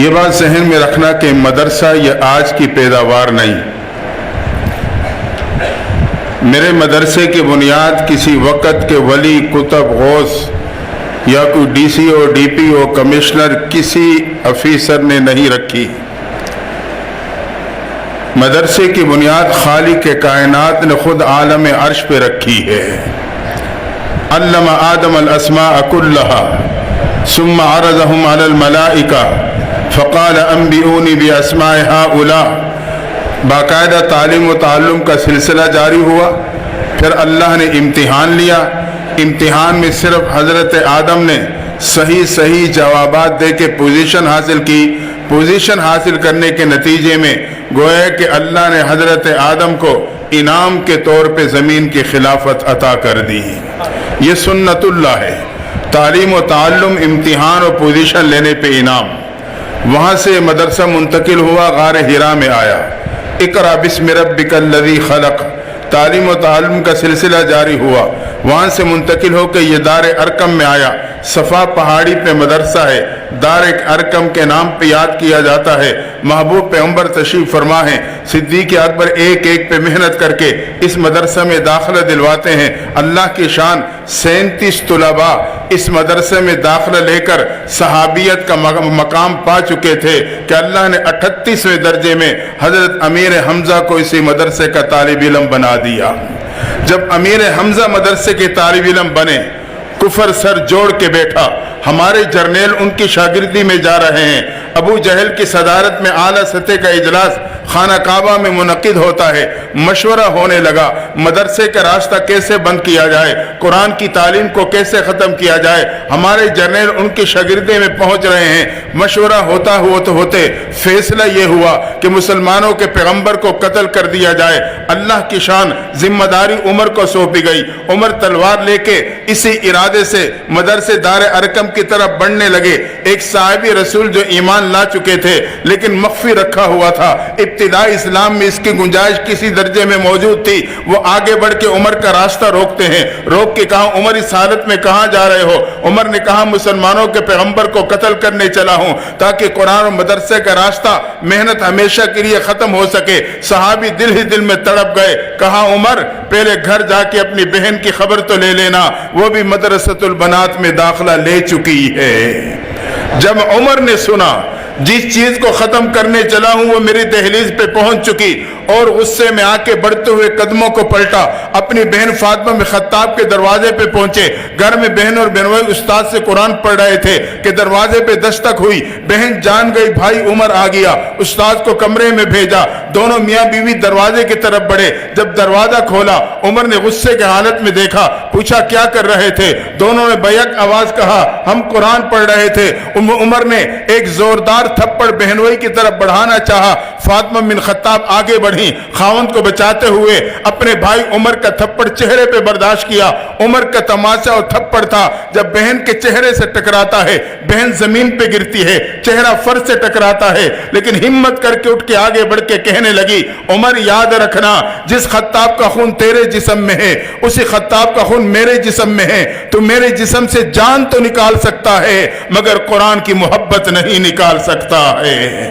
یہ بات ذہن میں رکھنا کہ مدرسہ یہ آج کی پیداوار نہیں. میرے مدرسے کی بنیاد کسی وقت کے ولی کتب غوث یا کوئی D C O D P O commissioner کسی افیسر نے نہیں رکھی. مدرسے کی بنیاد خالق کائنات نے خود عالم عرش پہ رکھی ہے. علم آدم الاسماء كلها ثم عرضهم على الملائکہ فقال انبئونی باسماء هؤلاء. باقاعدہ تعلیم و تعلم کا سلسلہ جاری ہوا. پھر اللہ نے امتحان لیا. امتحان میں صرف حضرت آدم نے صحیح جوابات دے کے پوزیشن حاصل کی. پوزیشن حاصل کرنے کے نتیجے میں گویا کہ اللہ نے حضرت آدم کو انعام کے طور پہ زمین کی خلافت عطا کر دی. یہ سنت اللہ ہے. تعلیم و تعلم، امتحان اور پوزیشن لینے پہ انعام. وہاں سے مدرسہ منتقل ہوا، غار حرا میں آیا. اقرأ بسم ربک الذی خلق. تعلیم و تعلم کا سلسلہ جاری ہوا. وہاں سے منتقل ہو کے یہ دار ارقم میں آیا. صفا پہاڑی پہ مدرسہ ہے. دار ارقم کے نام پہ یاد کیا جاتا ہے. محبوب پیغمبر تشریف فرما ہیں. صدیق اکبر ایک پہ محنت کر کے اس مدرسہ میں داخلہ دلواتے ہیں. اللہ کی شان 37 طلباء اس مدرسے میں داخلہ لے کر صحابیت کا مقام پا چکے تھے کہ اللہ نے 38ویں درجے میں حضرت امیر حمزہ کو اسی مدرسے کا طالب علم بنا دیا. جب امیر حمزہ مدرسے کے طالب علم بنے، کفر سر جوڑ کے بیٹھا. ہمارے جرنیل ان کی شاگردی میں جا رہے ہیں. ابو جہل کی صدارت میں اعلیٰ سطح کا اجلاس خانہ کعبہ میں منعقد ہوتا ہے. مشورہ ہونے لگا مدرسے کا راستہ کیسے بند کیا جائے، قرآن کی تعلیم کو کیسے ختم کیا جائے. ہمارے جرنیل ان کی شاگردی میں پہنچ رہے ہیں. مشورہ ہوتے فیصلہ یہ ہوا کہ مسلمانوں کے پیغمبر کو قتل کر دیا جائے. اللہ کی شان ذمہ داری عمر کو سونپی گئی. عمر تلوار لے کے اسی ارادے سے مدرسے دار ارقم کی طرف بڑھنے لگے. ایک صحابی رسول جو ایمان لا چکے تھے لیکن مخفی رکھا ہوا تھا، ابتدائی اسلام میں اس کی گنجائش کسی درجے میں موجود تھی. وہ آگے بڑھ کے عمر کا راستہ روکتے ہیں. روک کے کہا عمر اس حالت میں کہاں جا رہے ہو؟ عمر نے کہا مسلمانوں کے پیغمبر کو قتل کرنے چلا ہوں تاکہ قرآن و مدرسے کا راستہ محنت ہمیشہ کے لیے ختم ہو سکے. صحابی دل ہی دل میں تڑپ گئے. کہا عمر پہلے گھر جا کے اپنی بہن کی خبر تو لے لینا، وہ بھی مدرسۃ البنات میں داخلہ لے چکی ہے. جب عمر نے سنا جس چیز کو ختم کرنے چلا ہوں وہ میری دہلیز پہ پہنچ چکی، اور غصے میں آ کے بڑھتے ہوئے قدموں کو پلٹا. اپنی بہن فاطمہ بن خطاب کے دروازے پہ پہنچے. گھر میں بہن اور بہنوئی استاد سے قرآن پڑھ رہے تھے کہ دروازے پہ دستک ہوئی. بہن جان گئی بھائی عمر آ گیا. استاد کو کمرے میں بھیجا. دونوں میاں بیوی دروازے کی طرف بڑھے. جب دروازہ کھولا عمر نے غصے کے حالت میں دیکھا. پوچھا کیا کر رہے تھے؟ دونوں نے بیک آواز کہا ہم قرآن پڑھ رہے تھے. عمر نے ایک زوردار تھپڑ بہنوئی کی طرف بڑھانا چاہا. فاطمہ بن خطاب آگے بڑھی. خاوند کو بچاتے ہوئے اپنے بھائی عمر کا تھپڑ چہرے پہ برداشت کیا. عمر کا تماشا اور تھپڑ تھا جب بہن کے چہرے سے ٹکراتا ہے، بہن زمین پہ گرتی ہے، چہرہ فرش سے ٹکراتا ہے، لیکن ہمت کر کے اٹھ کے آگے بڑھ کے کہنے لگی عمر یاد رکھنا جس خطاب کا خون تیرے جسم میں ہے اسی خطاب کا خون میرے جسم میں ہے. تو میرے جسم سے جان تو نکال سکتا ہے مگر قرآن کی محبت نہیں نکال سکتا ہے.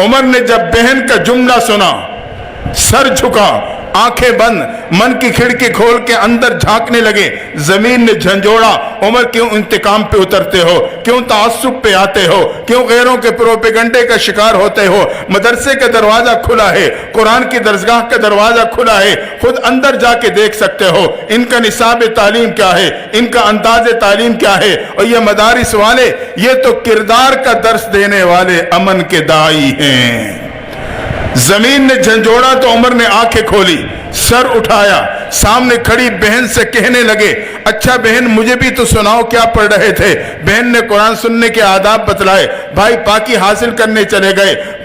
عمر نے جب بہن کا جملہ سنا سر جھکا، آنکھیں بند، من کی کھڑکی کھول کے اندر جھانکنے لگے. زمین نے جھنجھوڑا عمر کیوں انتقام پہ اترتے ہو؟ کیوں تعصب پہ آتے ہو؟ کیوں غیروں کے پروپیگنڈے کا شکار ہوتے ہو؟ مدرسے کا دروازہ کھلا ہے، قرآن کی درسگاہ کا دروازہ کھلا ہے. خود اندر جا کے دیکھ سکتے ہو ان کا نصاب تعلیم کیا ہے، ان کا انداز تعلیم کیا ہے. اور یہ مدارس والے یہ تو کردار کا درس دینے والے امن کے داعی ہیں. زمین نے جھنجھوڑا تو عمر نے آنکھیں کھولی، سر اٹھایا، سامنے کھڑی بہن سے کہنے لگے اچھا بہن مجھے بھی تو سناؤ کیا پڑھ رہے تھے؟ بہن نے قرآن سننے کے آداب بتلائے. بھائی پاکی حاصل کرنے چلے گئے.